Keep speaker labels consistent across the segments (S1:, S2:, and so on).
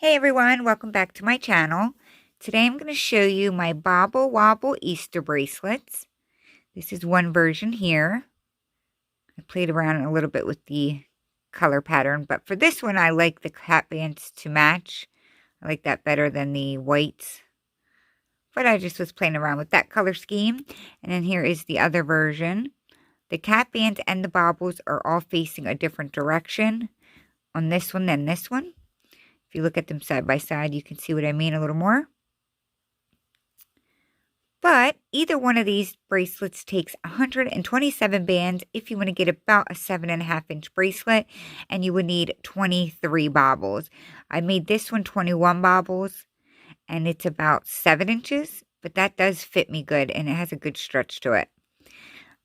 S1: Hey everyone, welcome back to my channel. Today I'm going to show you my Bobble Wobble Easter bracelets. This is one version here. I played around a little bit with the color pattern, but for this one I like the hat bands to match. I like that better than the whites. But I just was playing around with that color scheme. And then here is the other version. The cap bands and the bobbles are all facing a different direction on this one than this one. If you look at them side by side, you can see what I mean a little more. But either one of these bracelets takes 127 bands if you want to get about a 7.5-inch bracelet, and you would need 23 bobbles. I made this one 21 bobbles, and it's about 7 inches, but that does fit me good, and it has a good stretch to it.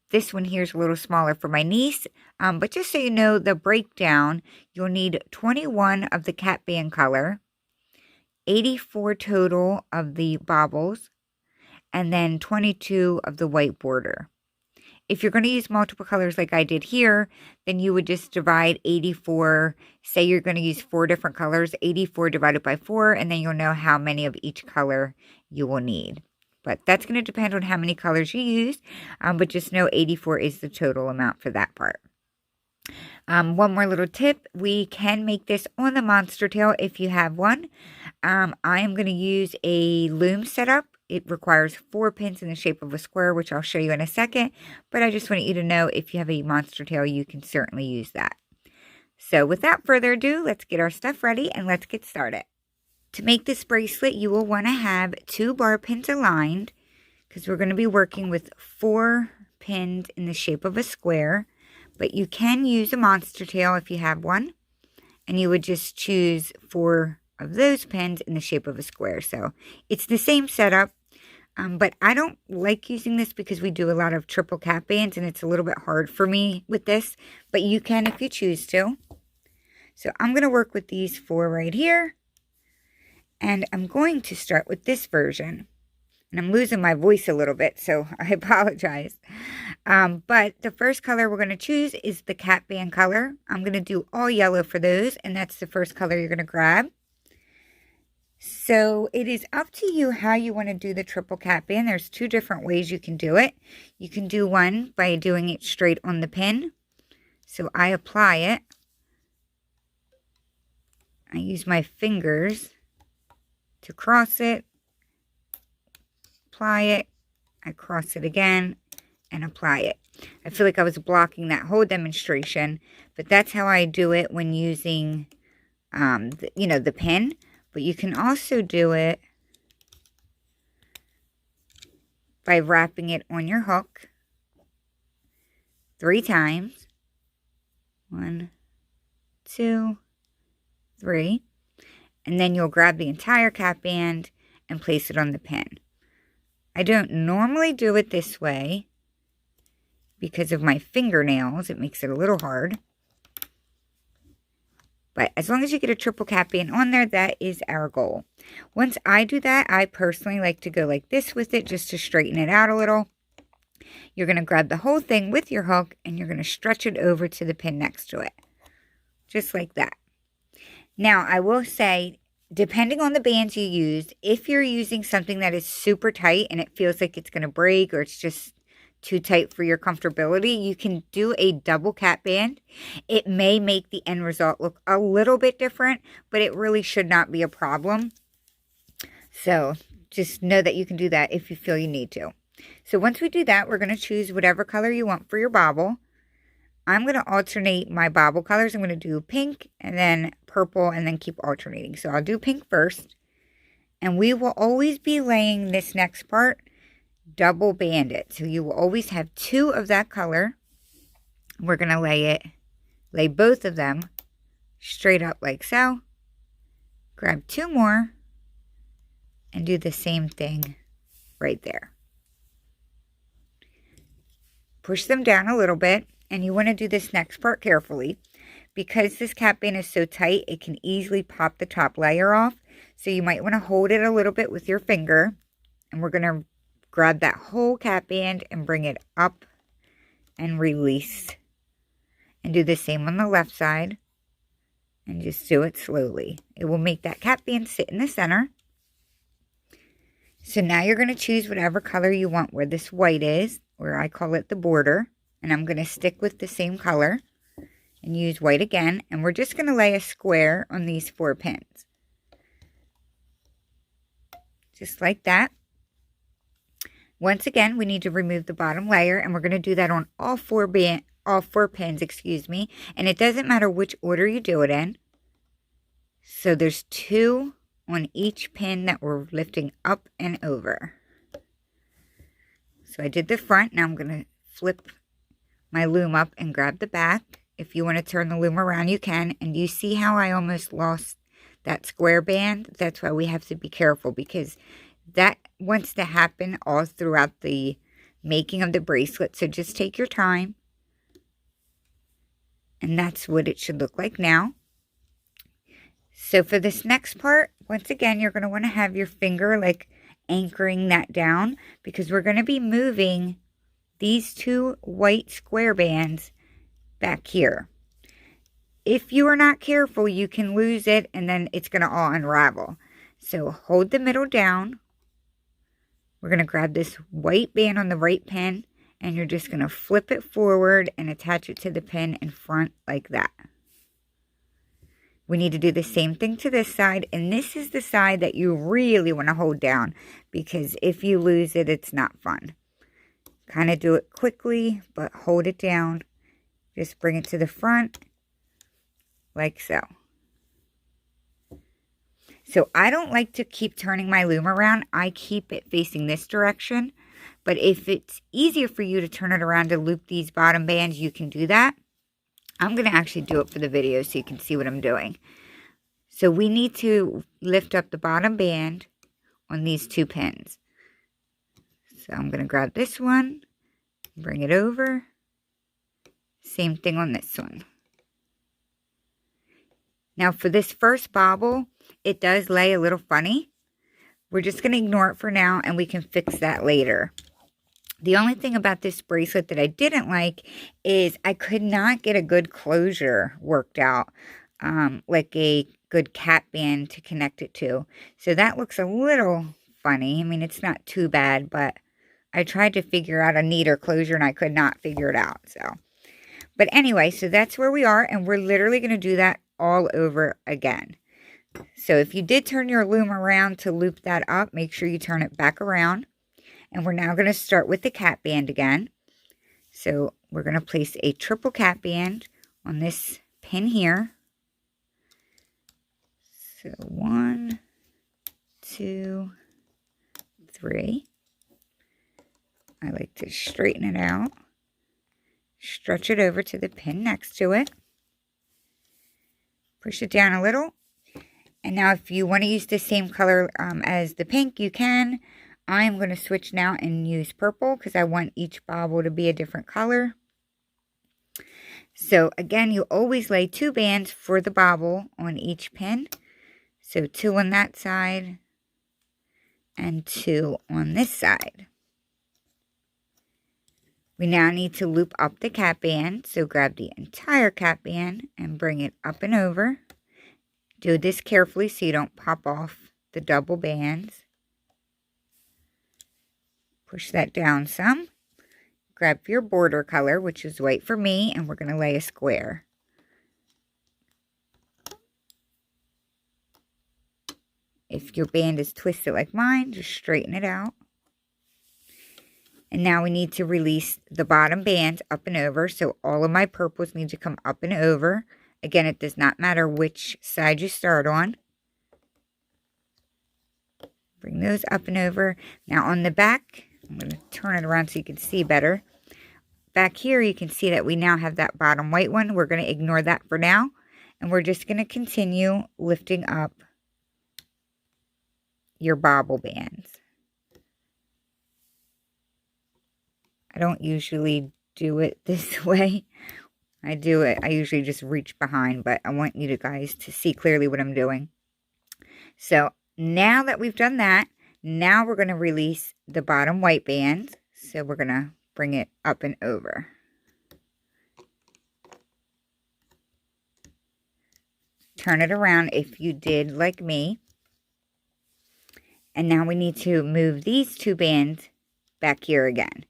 S1: This one here is a little smaller for my niece, but just so you know the breakdown, you'll need 21 of the cap band color, 84 total of the bobbles, and then 22 of the white border. If you're going to use multiple colors like I did here, then you would just divide 84, say you're going to use 4 different colors, 84 divided by 4, and then you'll know how many of each color you will need. But that's going to depend on how many colors you use. But just know 84 is the total amount for that part. One more little tip. We can make this on the monster tail if you have one. I am going to use a loom setup. It requires 4 pins in the shape of a square, which I'll show you in a second. But I just want you to know if you have a monster tail, you can certainly use that. So without further ado, let's get our stuff ready and let's get started. To make this bracelet, you will want to have 2 bar pins aligned because we're going to be working with 4 pins in the shape of a square. But you can use a monster tail if you have one. And you would just choose 4 of those pins in the shape of a square. So it's the same setup. But I don't like using this because we do a lot of triple cap bands and it's a little bit hard for me with this. But you can if you choose to. So I'm going to work with these 4 right here. And I'm going to start with this version. And I'm losing my voice a little bit, so I apologize. But the first color we're going to choose is the cap band color. I'm going to do all yellow for those, and that's the first color you're going to grab. So it is up to you how you want to do the triple cap band. There's 2 different ways you can do it. You can do one by doing it straight on the pin. So I apply it. I use my fingers to cross it, apply it, I cross it again, and apply it. I feel like I was blocking that whole demonstration, but that's how I do it when using, the pin. But you can also do it by wrapping it on your hook 3 times. 1, 2, 3. And then you'll grab the entire cap band and place it on the pin. I don't normally do it this way because of my fingernails. It makes it a little hard. But as long as you get a triple cap band on there, that is our goal. Once I do that, I personally like to go like this with it just to straighten it out a little. You're going to grab the whole thing with your hook and you're going to stretch it over to the pin next to it. Just like that. Now, I will say, depending on the bands you use, if you're using something that is super tight and it feels like it's going to break or it's just too tight for your comfortability, you can do a double cap band. It may make the end result look a little bit different, but it really should not be a problem. So just know that you can do that if you feel you need to. So once we do that, we're going to choose whatever color you want for your bobble. I'm going to alternate my bobble colors. I'm going to do pink and then purple and then keep alternating. So I'll do pink first. And we will always be laying this next part double banded. So you will always have 2 of that color. We're going to lay both of them straight up like so. Grab 2 more and do the same thing right there. Push them down a little bit. And you want to do this next part carefully because this cap band is so tight, it can easily pop the top layer off. So you might want to hold it a little bit with your finger. And we're going to grab that whole cap band and bring it up and release. And do the same on the left side. and just do it slowly. It will make that cap band sit in the center. So now you're going to choose whatever color you want where this white is, or I call it the border. And I'm going to stick with the same color and use white again. And we're just going to lay a square on these 4 pins. Just like that. Once again, we need to remove the bottom layer, and we're going to do that on all four pins, excuse me. And it doesn't matter which order you do it in. So there's 2 on each pin that we're lifting up and over. So I did the front. Now I'm going to flip my loom up and grab the back. If you want to turn the loom around, you can. And you see how I almost lost that square band? That's why we have to be careful, because that wants to happen all throughout the making of the bracelet. So just take your time. And that's what it should look like now. So for this next part, once again, you're going to want to have your finger like anchoring that down, because we're going to be moving these 2 white square bands back here. If you are not careful, you can lose it and then it's going to all unravel. So hold the middle down. We're going to grab this white band on the right pin, and you're just going to flip it forward and attach it to the pin in front like that. We need to do the same thing to this side, and this is the side that you really want to hold down, because if you lose it, it's not fun. Kind of do it quickly, but hold it down. Just bring it to the front, like so. So I don't like to keep turning my loom around. I keep it facing this direction, but if it's easier for you to turn it around to loop these bottom bands, you can do that. I'm going to actually do it for the video so you can see what I'm doing. So we need to lift up the bottom band on these 2 pins. So I'm going to grab this one, bring it over. Same thing on this one. Now for this first bobble, it does lay a little funny. We're just going to ignore it for now, and we can fix that later. The only thing about this bracelet that I didn't like is I could not get a good closure worked out, like a good cap band to connect it to. So that looks a little funny. I mean, it's not too bad, but I tried to figure out a neater closure and I could not figure it out. But anyway, so that's where we are, and we're literally going to do that all over again. So if you did turn your loom around to loop that up, make sure you turn it back around. And we're now going to start with the cap band again. So we're going to place a triple cap band on this pin here. So 1, 2, 3. I like to straighten it out. Stretch it over to the pin next to it. Push it down a little. And now if you want to use the same color as the pink, you can. I'm going to switch now and use purple because I want each bobble to be a different color. So again, you always lay 2 bands for the bobble on each pin. So 2 on that side and 2 on this side. We now need to loop up the cap band. So grab the entire cap band and bring it up and over. Do this carefully so you don't pop off the double bands. Push that down some. Grab your border color, which is white for me, and we're going to lay a square. If your band is twisted like mine, just straighten it out. And now we need to release the bottom band up and over, so all of my purples need to come up and over. Again, it does not matter which side you start on. Bring those up and over. Now on the back, I'm going to turn it around so you can see better. Back here, you can see that we now have that bottom white one. We're going to ignore that for now. And we're just going to continue lifting up your bobble bands. I don't usually do it this way. I usually just reach behind, but I want you guys to see clearly what I'm doing. So now that we've done that, now we're going to release the bottom white band. So we're going to bring it up and over. turn it around if you did like me. And now we need to move these 2 bands back here again.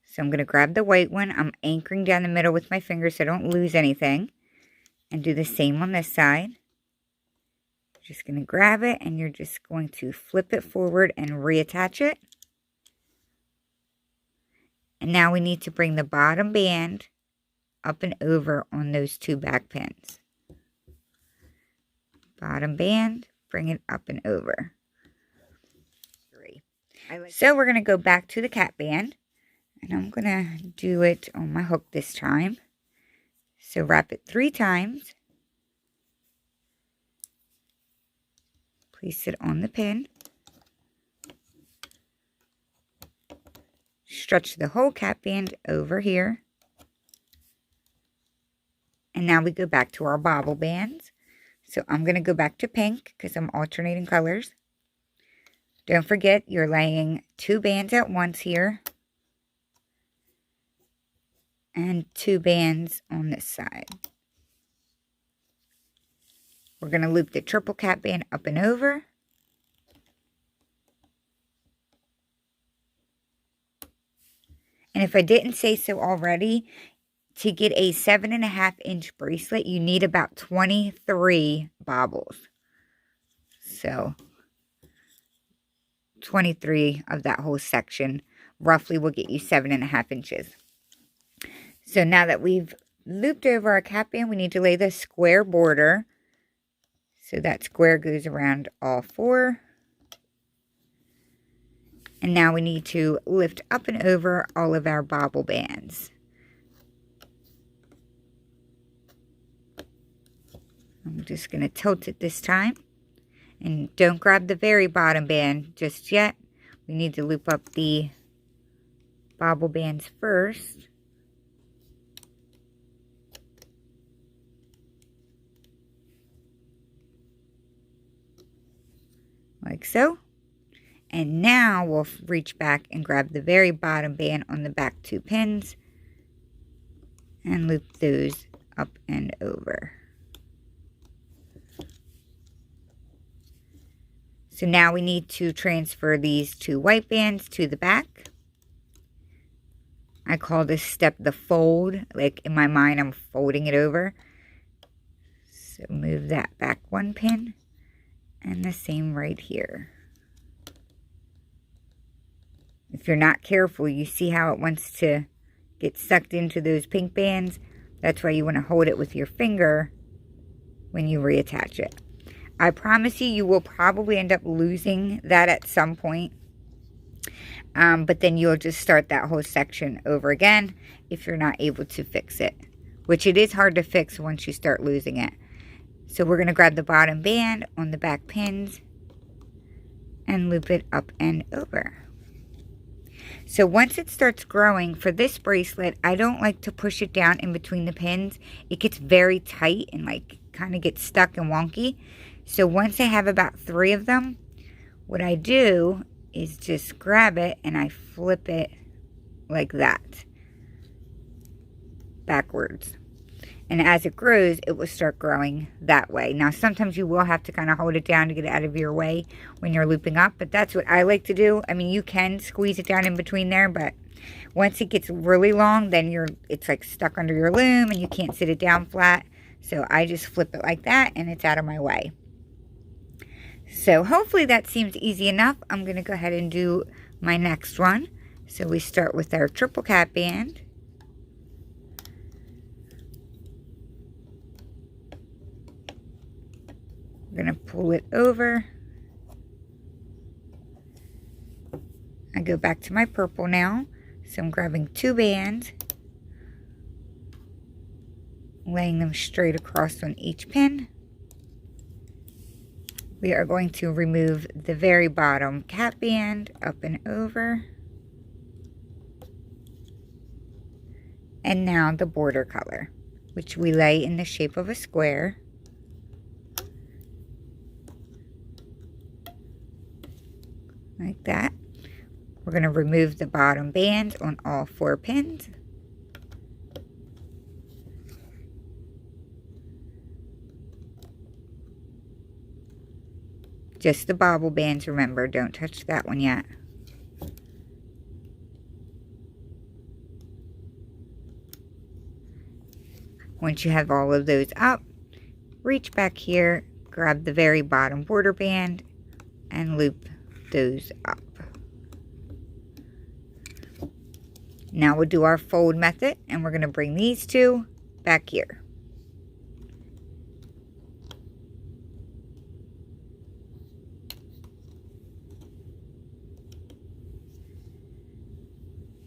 S1: So I'm going to grab the white one. I'm anchoring down the middle with my finger so I don't lose anything. And do the same on this side. Just going to grab it and you're just going to flip it forward and reattach it. And now we need to bring the bottom band up and over on those 2 back pins. Bottom band, bring it up and over. 3. So we're going to go back to the cat band. And I'm going to do it on my hook this time. So wrap it 3 times. Place it on the pin. Stretch the whole cat band over here. And now we go back to our bobble bands. So I'm going to go back to pink because I'm alternating colors. Don't forget you're laying 2 bands at once here. And 2 bands on this side. We're going to loop the triple cat band up and over. And if I didn't say so already, to get a 7.5-inch bracelet, you need about 23 bobbles. So 23 of that whole section roughly will get you 7.5 inches. So now that we've looped over our cat band, we need to lay the square border. So that square goes around all 4. And now we need to lift up and over all of our bobble bands. I'm just going to tilt it this time. And don't grab the very bottom band just yet. We need to loop up the bobble bands first. Like so. And now we'll reach back and grab the very bottom band on the back 2 pins and loop those up and over. So now we need to transfer these 2 white bands to the back. I call this step the fold. Like in my mind, I'm folding it over. So move that back 1 pin. And the same right here. If you're not careful, you see how it wants to get sucked into those pink bands. That's why you want to hold it with your finger when you reattach it. I promise you, you will probably end up losing that at some point. But then you'll just start that whole section over again if you're not able to fix it. Which it is hard to fix once you start losing it. So we're going to grab the bottom band on the back pins and loop it up and over. So once it starts growing, for this bracelet, I don't like to push it down in between the pins. It gets very tight and like kind of gets stuck and wonky. So once I have about 3 of them, what I do is just grab it and I flip it like that, backwards. And as it grows, it will start growing that way. Now, sometimes you will have to kind of hold it down to get it out of your way when you're looping up. But that's what I like to do. I mean, you can squeeze it down in between there. But once it gets really long, then it's like stuck under your loom and you can't sit it down flat. So I just flip it like that and it's out of my way. So hopefully that seems easy enough. I'm going to go ahead and do my next one. So we start with our triple cat band. I'm going to pull it over. I go back to my purple now. So I'm grabbing 2 bands, laying them straight across on each pin. We are going to remove the very bottom cat band up and over. And now the border color, which we lay in the shape of a square. Like that. We're going to remove the bottom band on all 4 pins. Just the bobble bands, remember, don't touch that one yet. Once you have all of those up, reach back here, grab the very bottom border band, and loop those up. Now we'll do our fold method, and we're going to bring these two back here.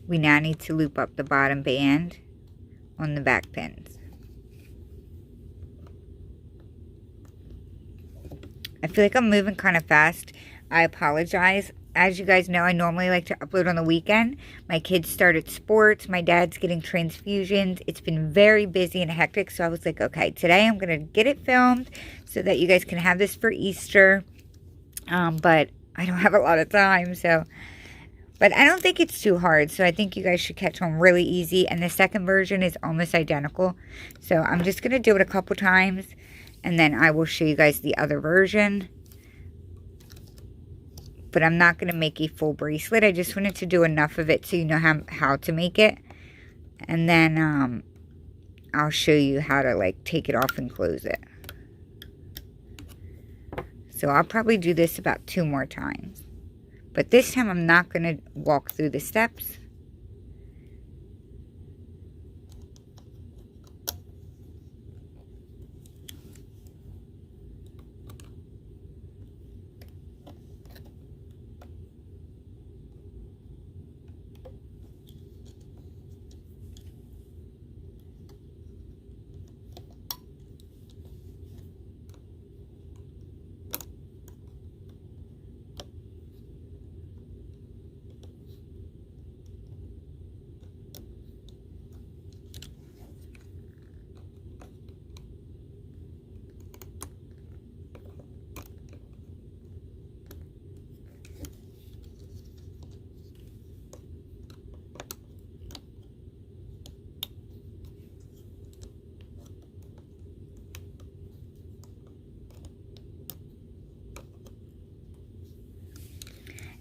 S1: We now need to loop up the bottom band on the back pins. I feel like I'm moving kind of fast. I apologize. As you guys know, I normally like to upload on the weekend. My kids started sports. My dad's getting transfusions. It's been very busy and hectic. So I was like, okay, today I'm going to get it filmed so that you guys can have this for Easter. But I don't have a lot of time. But I don't think it's too hard. So I think you guys should catch on really easy. And the second version is almost identical. So I'm just going to do it a couple times. And then I will show you guys the other version. But I'm not going to make a full bracelet. I just wanted to do enough of it so you know how to make it. And then I'll show you how to like take it off and close it. So I'll probably do this about 2 more times. But this time I'm not going to walk through the steps.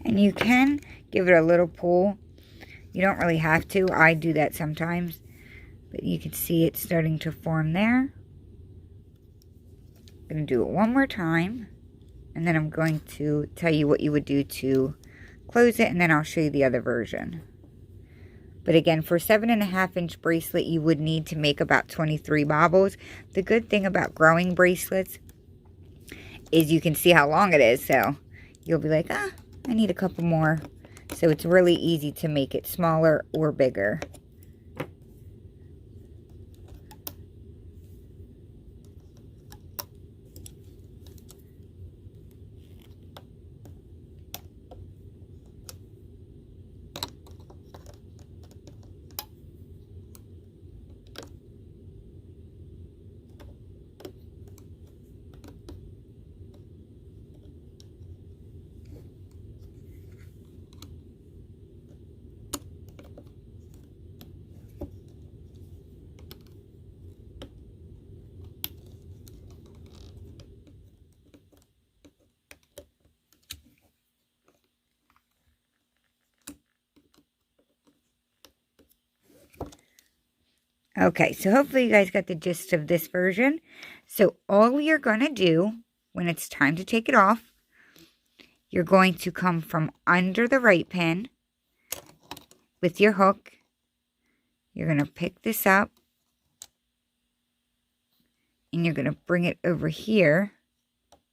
S1: And you can give it a little pull. You don't really have to. I do that sometimes. But you can see it starting to form there. I'm going to do it one more time. And then I'm going to tell you what you would do to close it. And then I'll show you the other version. But again, for a 7.5-inch bracelet, you would need to make about 23 bobbles. The good thing about growing bracelets is you can see how long it is. So you'll be like, I need a couple more. So it's really easy to make it smaller or bigger. Okay, so hopefully you guys got the gist of this version. So all you're going to do when it's time to take it off, you're going to come from under the right pin with your hook. You're going to pick this up and you're going to bring it over here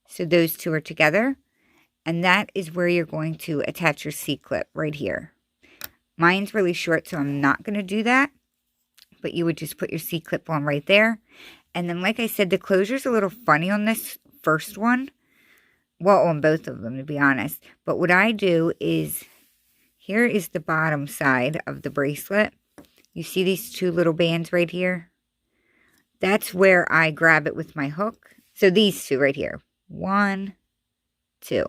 S1: so those two are together. And that is where you're going to attach your C-clip right here. Mine's really short, so I'm not going to do that. But you would just put your C-clip on right there. And then, like I said, the closure's a little funny on this first one. Well, on both of them, to be honest. But what I do is, here is the bottom side of the bracelet. You see these 2 little bands right here? That's where I grab it with my hook. So these 2 right here. 1, 2.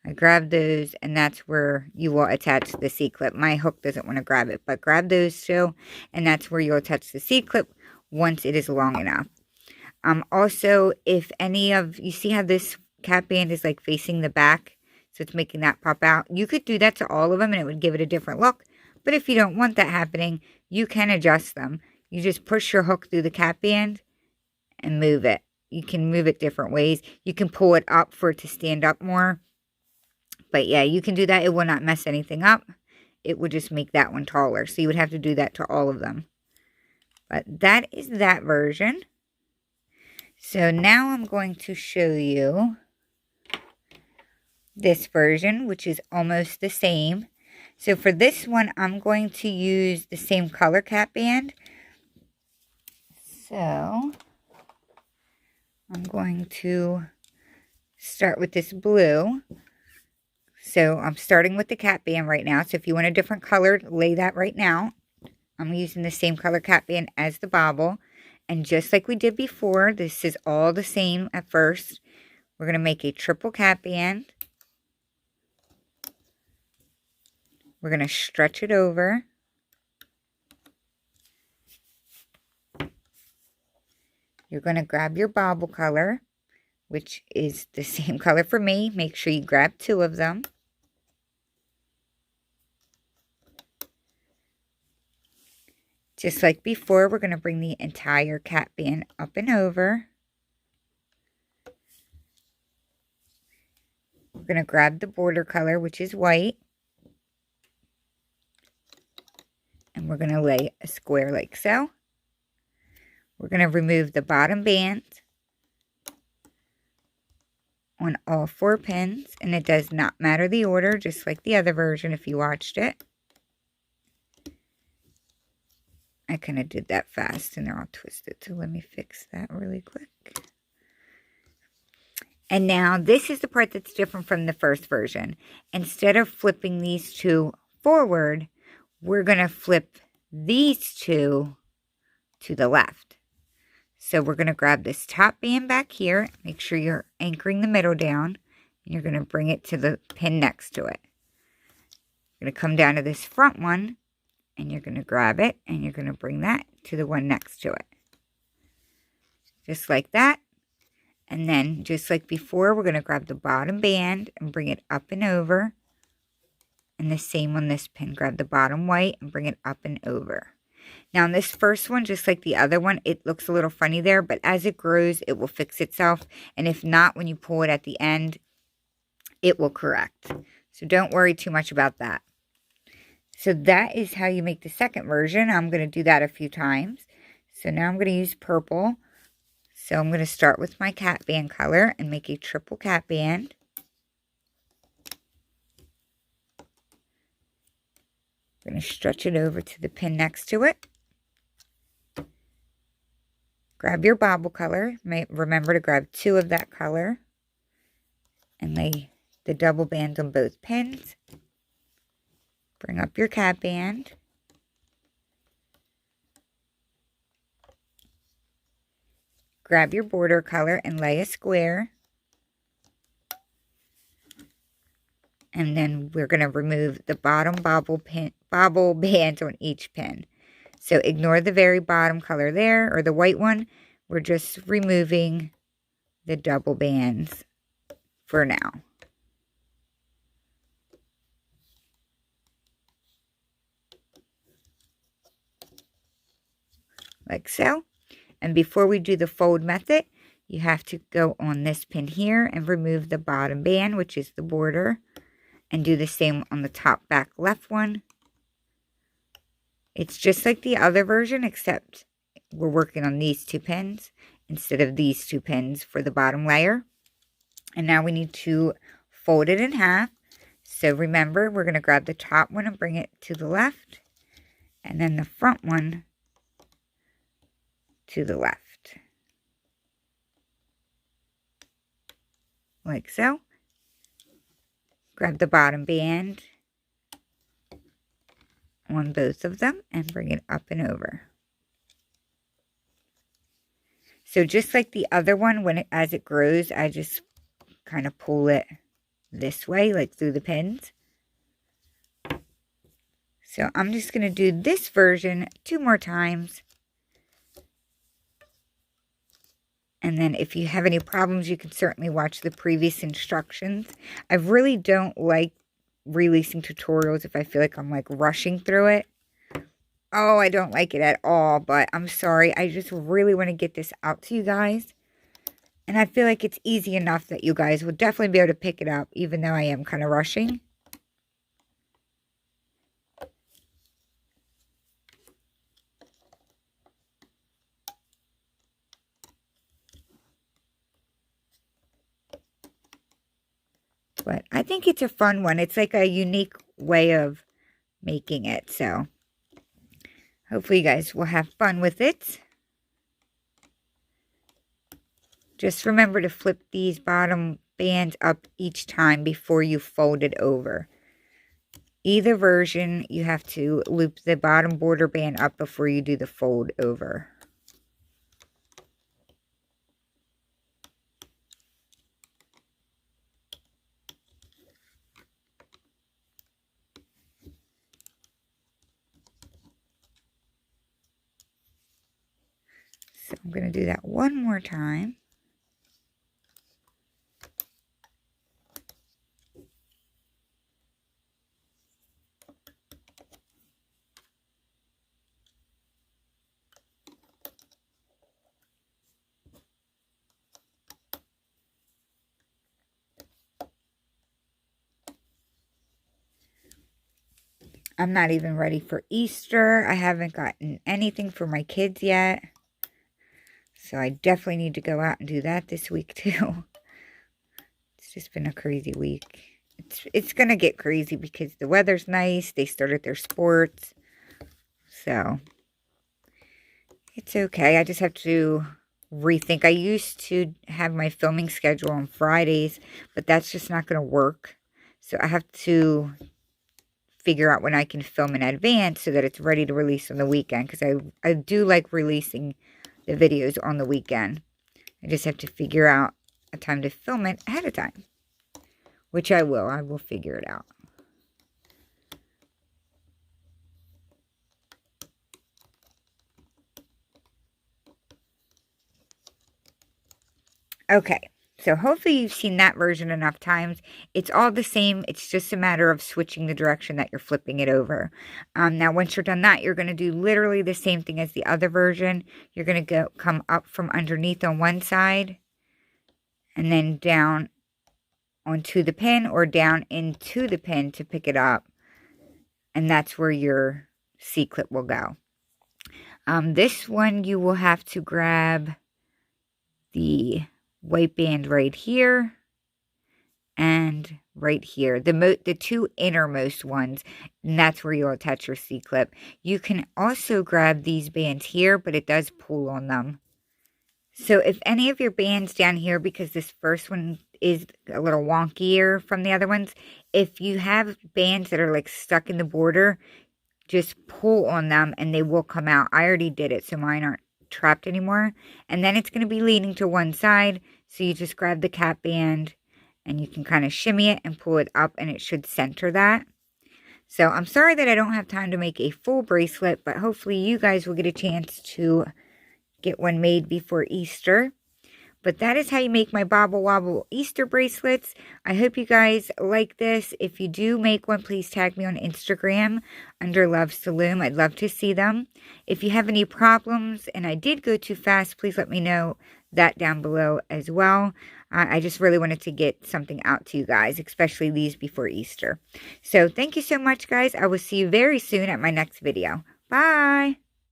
S1: I grab those, and that's where you will attach the C-clip. My hook doesn't want to grab it, but grab those 2, and that's where you'll attach the C-clip once it is long enough. Also, if any of, you see how this cap band is like facing the back, so it's making that pop out. You could do that to all of them and it would give it a different look. But if you don't want that happening, you can adjust them. You just push your hook through the cap band and move it. You can move it different ways. You can pull it up for it to stand up more. But yeah, you can do that. It will not mess anything up. It would just make that one taller. So you would have to do that to all of them. But that is that version. So now I'm going to show you this version, which is almost the same. So for this one, I'm going to use the same color cap band. So I'm going to start with this blue. So I'm starting with the cap band right now. So if you want a different color, lay that right now. I'm using the same color cap band as the bobble. And just like we did before, this is all the same at first. We're going to make a triple cap band. We're going to stretch it over. You're going to grab your bobble color, which is the same color for me. Make sure you grab 2 of them. Just like before, we're going to bring the entire cap band up and over. We're going to grab the border color, which is white. And we're going to lay a square like so. We're going to remove the bottom band on all 4 pins. And it does not matter the order, just like the other version if you watched it. I kind of did that fast and they're all twisted. So let me fix that really quick. And now this is the part that's different from the first version. Instead of flipping these 2 forward, we're going to flip these 2 to the left. So we're going to grab this top band back here. Make sure you're anchoring the middle down. And you're going to bring it to the pin next to it. You're going to come down to this front one. And you're going to grab it. And you're going to bring that to the one next to it. Just like that. And then, just like before, we're going to grab the bottom band and bring it up and over. And the same on this pin. Grab the bottom white and bring it up and over. Now, on this first one, just like the other one, it looks a little funny there. But as it grows, it will fix itself. And if not, when you pull it at the end, it will correct. So don't worry too much about that. So that is how you make the second version. I'm going to do that a few times. So now I'm going to use purple. So I'm going to start with my cap band color and make a triple cap band. I'm going to stretch it over to the pin next to it. Grab your bobble color. Remember to grab 2 of that color. And lay the double band on both pins. Bring up your cap band. Grab your border color and lay a square. And then we're going to remove the bottom bobble band on each pin. So ignore the very bottom color there, or the white one. We're just removing the double bands for now. Like so. And before we do the fold method, you have to go on this pin here and remove the bottom band, which is the border, and do the same on the top back left one. It's just like the other version, except we're working on these 2 pins instead of these 2 pins for the bottom layer. And now we need to fold it in half. So remember, we're going to grab the top one and bring it to the left, and then the front one to the left. Like so. Grab the bottom band on both of them and bring it up and over. So just like the other one, as it grows, I just kind of pull it this way, like through the pins. So I'm just going to do this version 2 more times. And then if you have any problems, you can certainly watch the previous instructions. I really don't like releasing tutorials if I feel like I'm like rushing through it. Oh, I don't like it at all, but I'm sorry. I just really want to get this out to you guys. And I feel like it's easy enough that you guys will definitely be able to pick it up, even though I am kind of rushing. But I think it's a fun one. It's like a unique way of making it. So hopefully you guys will have fun with it. Just remember to flip these bottom bands up each time before you fold it over. Either version, you have to loop the bottom border band up before you do the fold over. So I'm going to do that one more time. I'm not even ready for Easter. I haven't gotten anything for my kids yet. So I definitely need to go out and do that this week too. It's just been a crazy week. It's going to get crazy because the weather's nice. They started their sports. So it's okay. I just have to rethink. I used to have my filming schedule on Fridays, but that's just not going to work. So I have to figure out when I can film in advance so that it's ready to release on the weekend, because I do like releasing the videos on the weekend. I just have to figure out a time to film it ahead of time, which I will. I will figure it out. Okay, so hopefully you've seen that version enough times. It's all the same. It's just a matter of switching the direction that you're flipping it over. Now, once you're done that, you're going to do literally the same thing as the other version. You're going to come up from underneath on one side and then down onto the pin or down into the pin to pick it up. And that's where your C-clip will go. This one you will have to grab the white band right here and right here, the two innermost ones, and that's where you'll attach your C-clip. You can also grab these bands here, but it does pull on them. So if any of your bands down here, because this first one is a little wonkier from the other ones, if you have bands that are like stuck in the border, just pull on them and they will come out. I already did it, so mine aren't trapped anymore. And then it's going to be leaning to one side, so you just grab the cap band and you can kind of shimmy it and pull it up, and it should center that. So I'm sorry that I don't have time to make a full bracelet, but hopefully you guys will get a chance to get one made before Easter. But that is how you make my Bobble Wobble Easter bracelets. I hope you guys like this. If you do make one, please tag me on Instagram under Loves to Loom. I'd love to see them. If you have any problems and I did go too fast, please let me know that down below as well. I just really wanted to get something out to you guys, especially these before Easter. So thank you so much, guys. I will see you very soon at my next video. Bye!